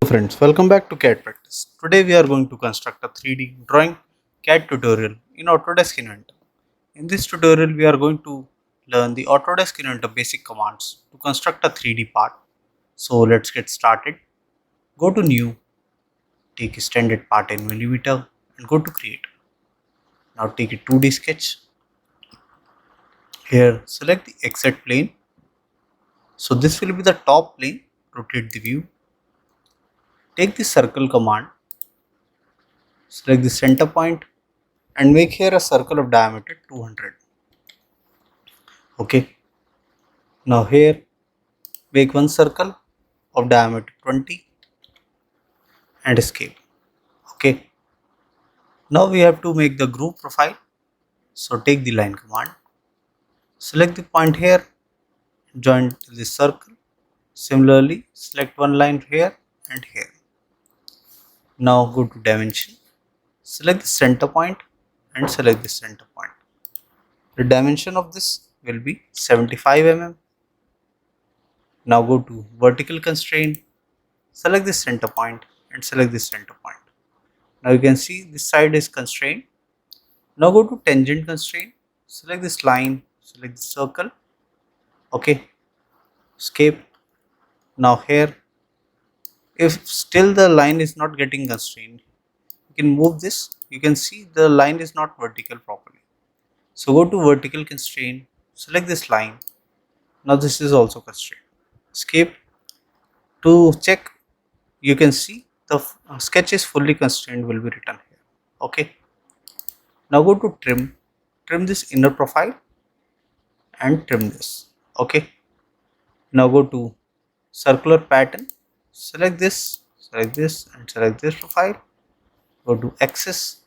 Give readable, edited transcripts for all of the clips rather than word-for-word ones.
Friends, welcome back to CAD practice. Today we are going to construct a 3D drawing CAD tutorial in Autodesk Inventor. In this tutorial we are going to learn the Autodesk Inventor basic commands to construct a 3D part. So let's get started. Go to new, take a standard part in millimeter and go to create. Now take a 2D sketch. Here select the exit plane. So this will be the top plane. Rotate the view. Take the circle command. Select the center point and make here a circle of diameter 200. Okay, now here make one circle of diameter 20 and escape. Okay, now we have to make the groove profile. So take the line command, select the point here, join to this circle. Similarly select one line here and here. Now go to dimension, select the center point and select the center point. The dimension of this will be 75 mm. Now go to vertical constraint, select the center point and select the center point. Now you can see this side is constrained. Now go to tangent constraint, select this line, select the circle. Okay, escape. Now here, if still the line is not getting constrained, you can move this. You can see the line is not vertical properly. So go to vertical constraint, select this line. Now this is also constrained. Escape. To check, you can see the sketch is fully constrained will be written here. Okay, now go to trim this inner profile and trim this. Okay, now go to circular pattern, select this and select this profile. Go to axis,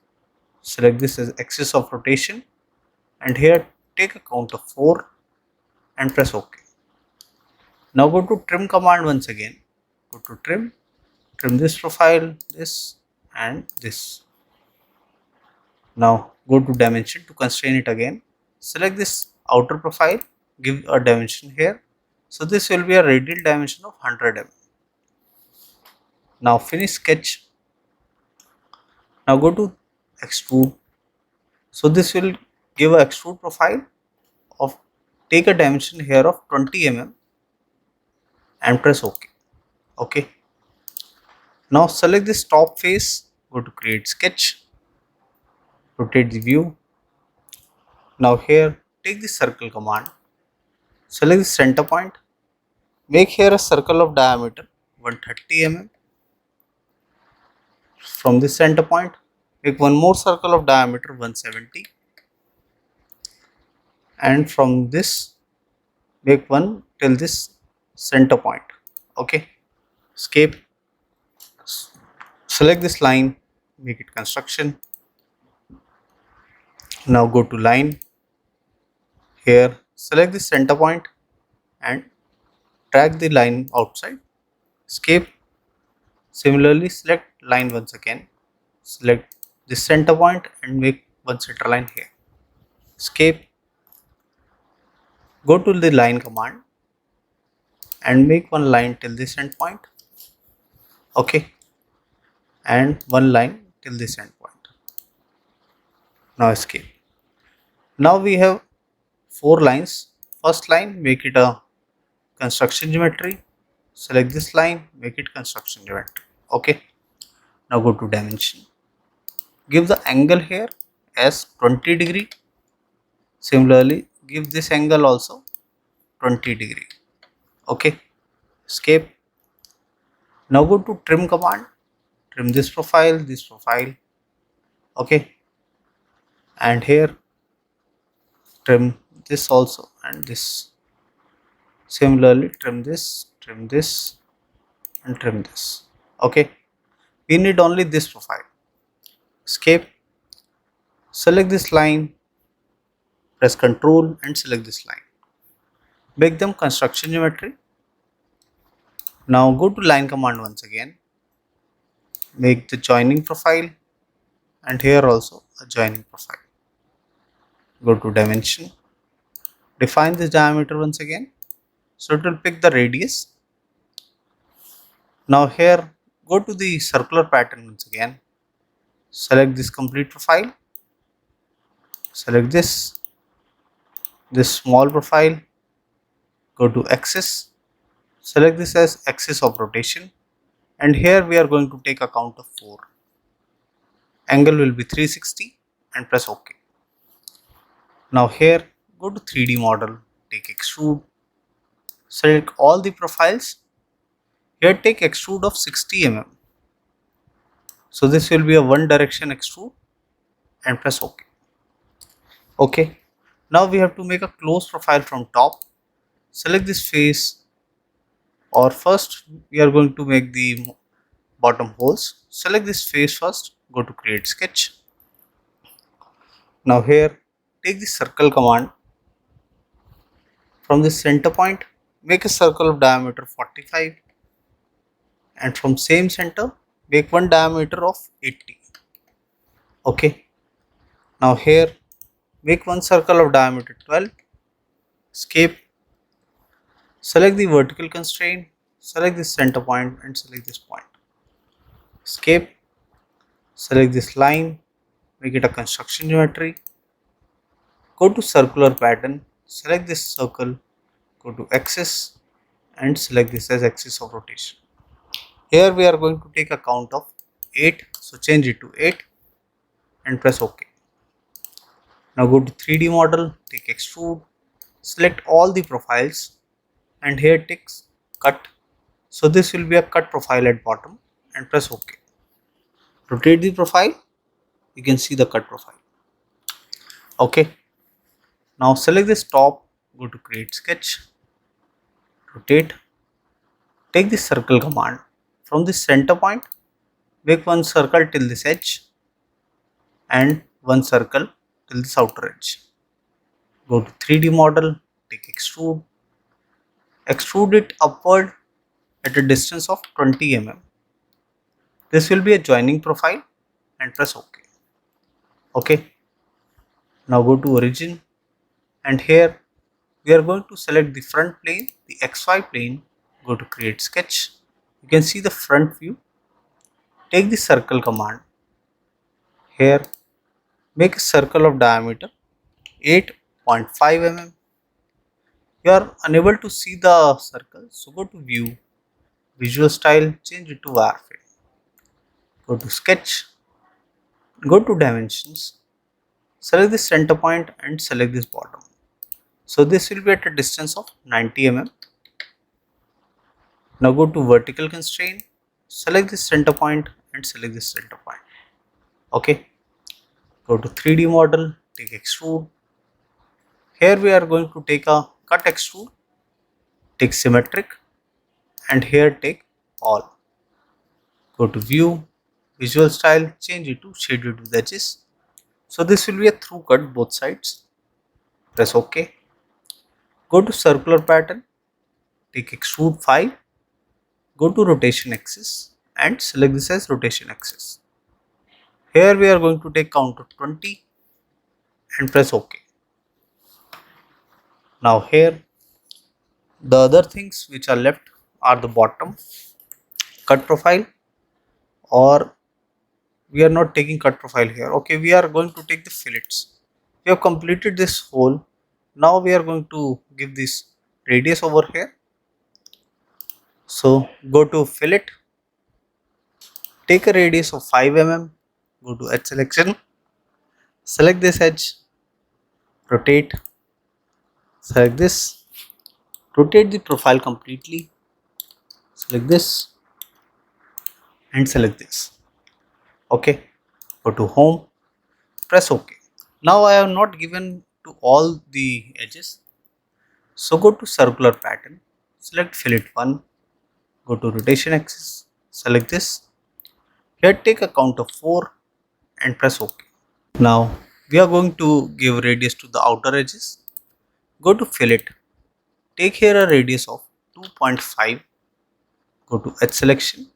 select this as axis of rotation and here take a count of 4 and press OK. Now go to trim command once again. Go to trim this profile, this and this. Now go to dimension to constrain it again. Select this outer profile, give a dimension here. So this will be a radial dimension of 100 mm. Now finish sketch. Now go to extrude. So this will give a extrude profile of, take a dimension here of 20 mm and press OK. Okay. Now select this top face, go to create sketch, rotate the view. Now here take the circle command, select the center point, make here a circle of diameter 130 mm. From this center point make one more circle of diameter 170 and from this make one till this center point. Okay, escape. Select this line, make it construction. Now go to line, here select the center point and drag the line outside. Escape. Similarly select line once again, select the center point and make one center line here. Escape. Go to the line command and make one line till this end point. Okay, and one line till this end point. Now escape. Now we have 4 lines. First line, make it a construction geometry. Select this line, make it construction geometry. Okay, now go to dimension. Give the angle here as 20 degree. Similarly give this angle also 20 degree. Okay, escape. Now go to trim command, trim this profile, okay, and here trim this also and this. Similarly trim this and trim this. Okay, we need only this profile. Escape. Select this line, press Ctrl and select this line, make them construction geometry. Now go to line command once again, make the joining profile and here also a joining profile. Go to dimension, define this diameter once again, so it will pick the radius. Now here go to the circular pattern once again, select this complete profile, select this small profile, go to axis, select this as axis of rotation, and here we are going to take a count of 4. Angle will be 360 and press OK. Now here go to 3D model, take extrude, select all the profiles. Here take extrude of 60 mm. So this will be a one direction extrude and press OK. OK. Now we have to make a close profile from top. Select this face, or first we are going to make the bottom holes. Select this face first, go to create sketch. Now here take the circle command. From the center point make a circle of diameter 45, and from same center make one diameter of 80. Okay. Now here make one circle of diameter 12, escape, select the vertical constraint, select this center point and select this point, escape, select this line, make it a construction geometry, go to circular pattern, select this circle, go to axis and select this as axis of rotation. Here we are going to take a count of 8, so change it to 8 and press OK. Now go to 3D model, take extrude, select all the profiles and here take cut. So this will be a cut profile at bottom and press OK. Rotate the profile, you can see the cut profile. Okay. Now select this top, go to create sketch, rotate, take the circle command. From this center point make one circle till this edge and one circle till this outer edge. Go to 3D model, take extrude, extrude it upward at a distance of 20 mm. This will be a joining profile and press OK. Okay. Now go to origin and here we are going to select the front plane, the XY plane, go to create sketch. You can see the front view. Take the circle command. Here make a circle of diameter 8.5 mm. You are unable to see the circle, so go to view, visual style, change it to wireframe. Go to sketch, go to dimensions, select the center point and select this bottom. So this will be at a distance of 90 mm. Now go to vertical constraint, select this center point and select this center point. Okay. Go to 3D model, take extrude. Here we are going to take a cut extrude, take symmetric and here take all. Go to view, visual style, change it to shaded with edges. So this will be a through cut both sides. Press OK. Go to circular pattern, take extrude 5, go to rotation axis and select this as rotation axis. Here we are going to take count of 20 and press OK. Now here the other things which are left are the bottom, cut profile, or we are not taking cut profile here. Okay, we are going to take the fillets. We have completed this hole. Now we are going to give this radius over here. So go to fillet, take a radius of 5 mm, go to edge selection, select this edge, rotate, select this, rotate the profile completely, select this and select this. Okay, go to home, press OK. Now I have not given to all the edges, so go to circular pattern, select fillet 1, go to rotation axis, select this. Here take a count of 4 and press OK. Now we are going to give radius to the outer edges. Go to fillet, take here a radius of 2.5, go to edge selection,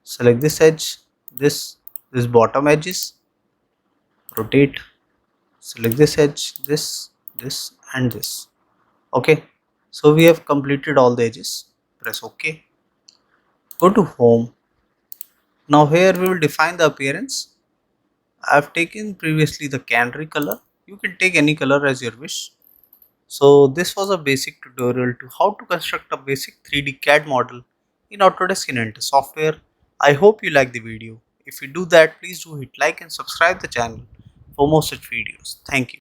select this edge, this bottom edges, rotate, select this edge, this and this. Okay, so we have completed all the edges. Press OK. Go to home, Now here we will define the appearance. I have taken previously the canary color. You can take any color as your wish. So this was a basic tutorial to how to construct a basic 3D CAD model in Autodesk Inventor software. I hope you like the video. If you do that, please do hit like and subscribe the channel for more such videos. Thank you.